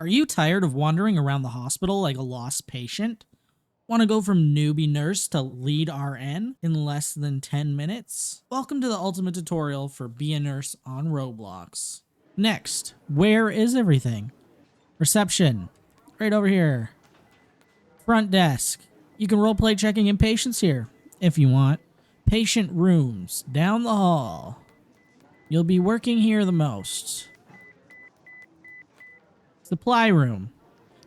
Are you tired of wandering around the hospital like a lost patient? Want to go from newbie nurse to lead RN in less than 10 minutes? Welcome to the ultimate tutorial for Be a Nurse on Roblox. Next, where is everything? Reception, right over here. Front desk, you can roleplay checking in patients here, if you want. Patient rooms, down the hall. You'll be working here the most. Supply room.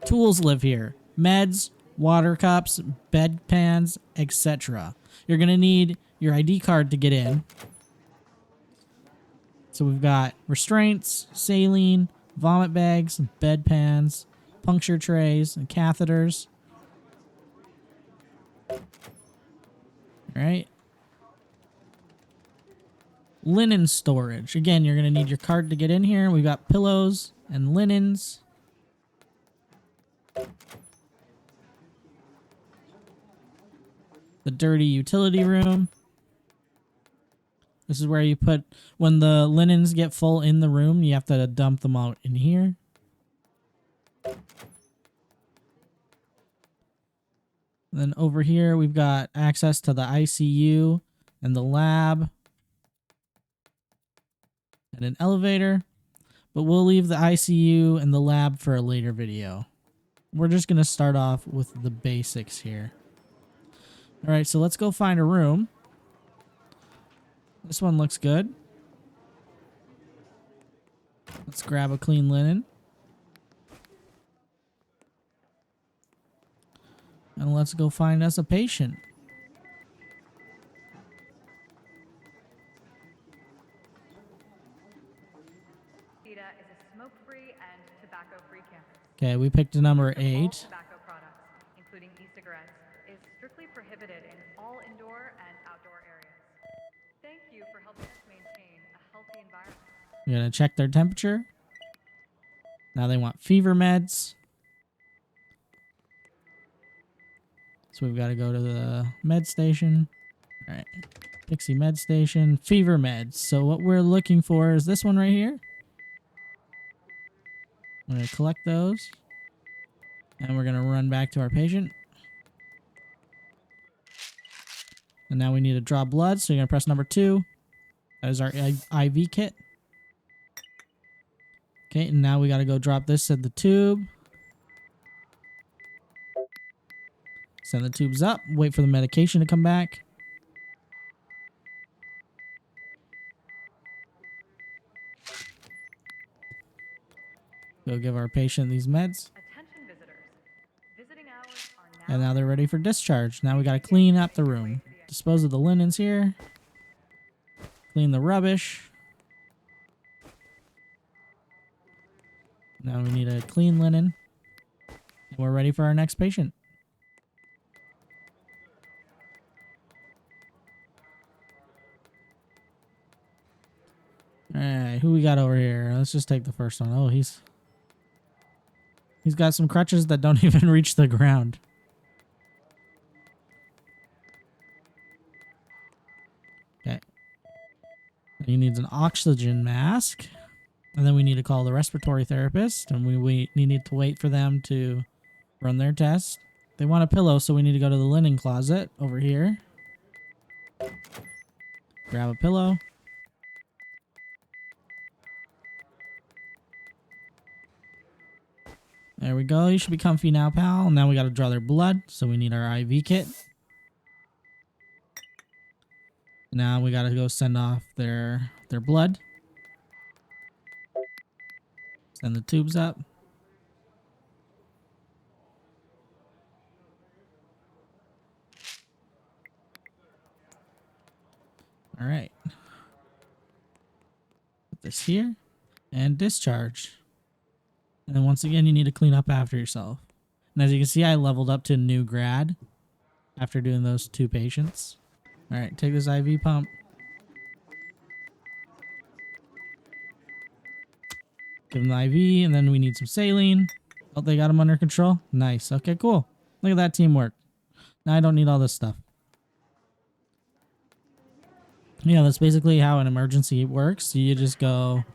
Tools live here. Meds, water cups, bedpans, etc. You're going to need your ID card to get in. So we've got restraints, saline, vomit bags, bedpans, puncture trays, and catheters. Alright. Linen storage. Again, you're going to need your card to get in here. We've got pillows and linens. The dirty utility room. This is where you put, when the linens get full in the room, you have to dump them out in here. Then over here, we've got access to the ICU and the lab and an elevator, but we'll leave the ICU and the lab for a later video. We're just going to start off with the basics here. All right, so let's go find a room. This one looks good. Let's grab a clean linen. And let's go find us a patient. Is a smoke-free and tobacco-free campus. Okay, we picked a number 8. Tobacco products, including e-cigarettes, is strictly prohibited in all indoor and outdoor areas. Thank you for helping us maintain a healthy environment. We're gonna check their temperature. Now they want fever meds. So we've got to go to the med station. All right, Pixie med station, fever meds. So what we're looking for is this one right here. I'm gonna collect those. And we're gonna run back to our patient. And now we need to draw blood, so you're gonna press number 2. That is our IV kit. Okay, and now we gotta go drop this in the tube. Send the tubes up, wait for the medication to come back. Go give our patient these meds. Attention visitors. Visiting hours are now. And now they're ready for discharge. Now we gotta clean up the room. Dispose of the linens here. Clean the rubbish. Now we need a clean linen. And we're ready for our next patient. Alright, who we got over here? Let's just take the first one. Oh, he's got some crutches that don't even reach the ground. Okay. He needs an oxygen mask. And then we need to call the respiratory therapist. And we need to wait for them to run their test. They want a pillow, so we need to go to the linen closet over here. Grab a pillow. There we go. You should be comfy now, pal. Now we got to draw their blood, so we need our IV kit. Now we got to go send off their blood. Send the tubes up. All right. Put this here and discharge. And then once again, you need to clean up after yourself. And as you can see, I leveled up to new grad after doing those 2 patients. All right, take this IV pump. Give them the IV, and then we need some saline. Oh, they got them under control. Nice. Okay, cool. Look at that teamwork. Now I don't need all this stuff. Yeah, that's basically how an emergency works. You just go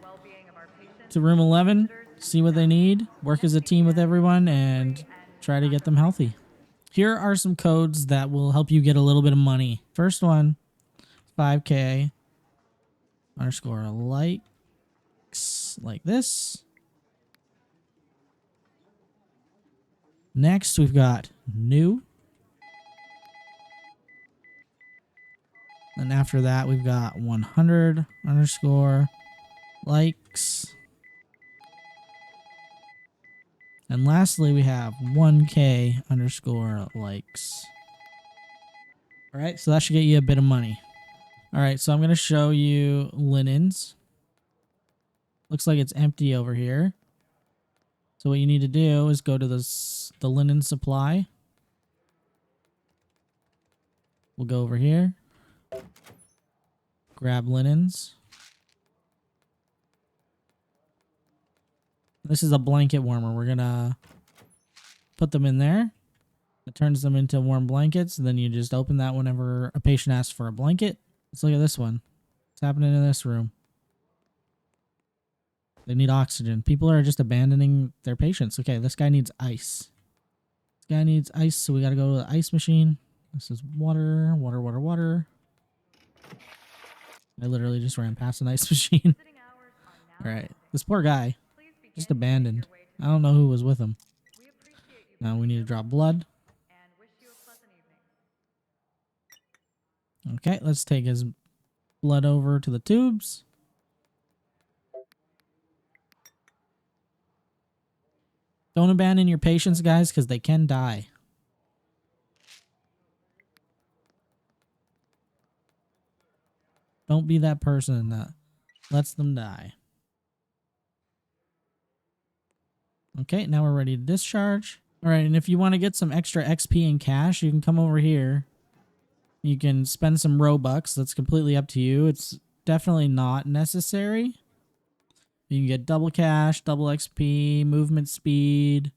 to room 11, see what they need, work as a team with everyone, and try to get them healthy. Here are some codes that will help you get a little bit of money. First one, 5K underscore likes, like this. Next, we've got new. And after that, we've got 100 underscore likes. And lastly, we have 1K underscore likes. All right, so that should get you a bit of money. All right, so I'm going to show you linens. Looks like it's empty over here. So what you need to do is go to the linen supply. We'll go over here. Grab linens. This is a blanket warmer. We're going to put them in there. It turns them into warm blankets. And then you just open that whenever a patient asks for a blanket. Let's look at this one. What's happening in this room? They need oxygen. People are just abandoning their patients. Okay, this guy needs ice. This guy needs ice, so we got to go to the ice machine. This is water, water, water, water. I literally just ran past an ice machine. All right, this poor guy, just abandoned. I don't know who was with him. Now we need to drop blood. Okay, let's take his blood over to the tubes. Don't abandon your patients, guys, because they can die. Don't be that person that lets them die. Okay, now we're ready to discharge. All right, and if you want to get some extra XP and cash, you can come over here. You can spend some Robux. That's completely up to you. It's definitely not necessary. You can get double cash, double XP, movement speed.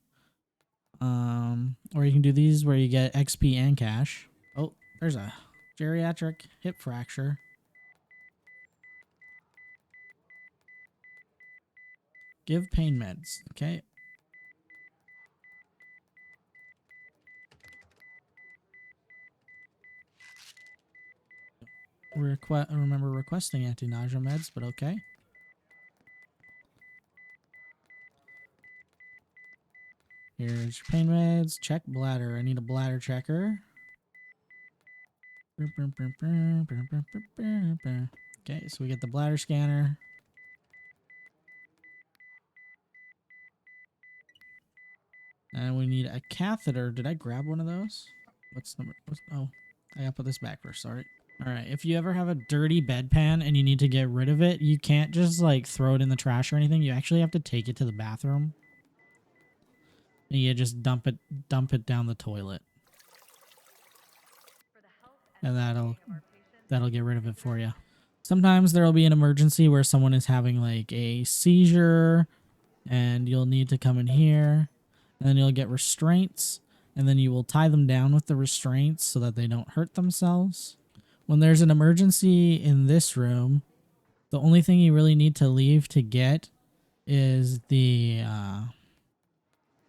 Or you can do these where you get XP and cash. Oh, there's a geriatric hip fracture. Give pain meds. Okay. Remember requesting anti-nausea meds, but okay. Here's your pain meds. Check bladder. I need a bladder checker. Okay, so we get the bladder scanner. And we need a catheter. Did I grab one of those? Oh, I gotta put this back first. Sorry. All right. If you ever have a dirty bedpan and you need to get rid of it, you can't just like throw it in the trash or anything. You actually have to take it to the bathroom. And you just dump it down the toilet. And that'll get rid of it for you. Sometimes there'll be an emergency where someone is having like a seizure and you'll need to come in here, and then you'll get restraints, and then you will tie them down with the restraints so that they don't hurt themselves. When there's an emergency in this room, the only thing you really need to leave to get is the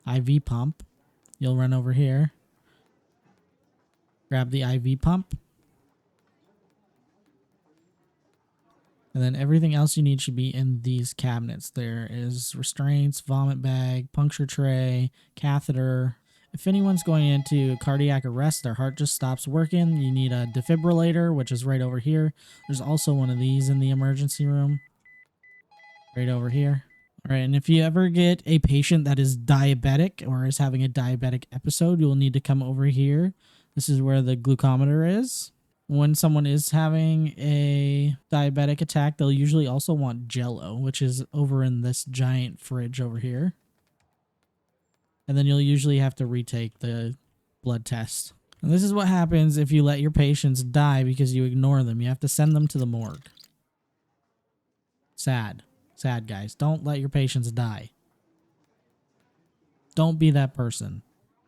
IV pump. You'll run over here, grab the IV pump, and then everything else you need should be in these cabinets. There is restraints, vomit bag, puncture tray, catheter. If anyone's going into cardiac arrest, their heart just stops working, you need a defibrillator, which is right over here. There's also one of these in the emergency room, right over here. All right, and if you ever get a patient that is diabetic or is having a diabetic episode, you will need to come over here. This is where the glucometer is. When someone is having a diabetic attack, they'll usually also want Jell-O, which is over in this giant fridge over here. And then you'll usually have to retake the blood test. And this is what happens if you let your patients die because you ignore them. You have to send them to the morgue. Sad. Sad, guys. Don't let your patients die. Don't be that person.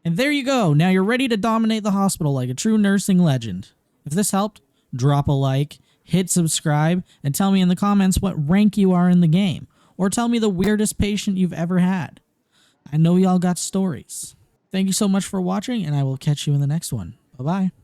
And there you go. Now you're ready to dominate the hospital like a true nursing legend. If this helped, drop a like, hit subscribe, and tell me in the comments what rank you are in the game. or tell me the weirdest patient you've ever had. I know y'all got stories. Thank you so much for watching, and I will catch you in the next one. Bye-bye.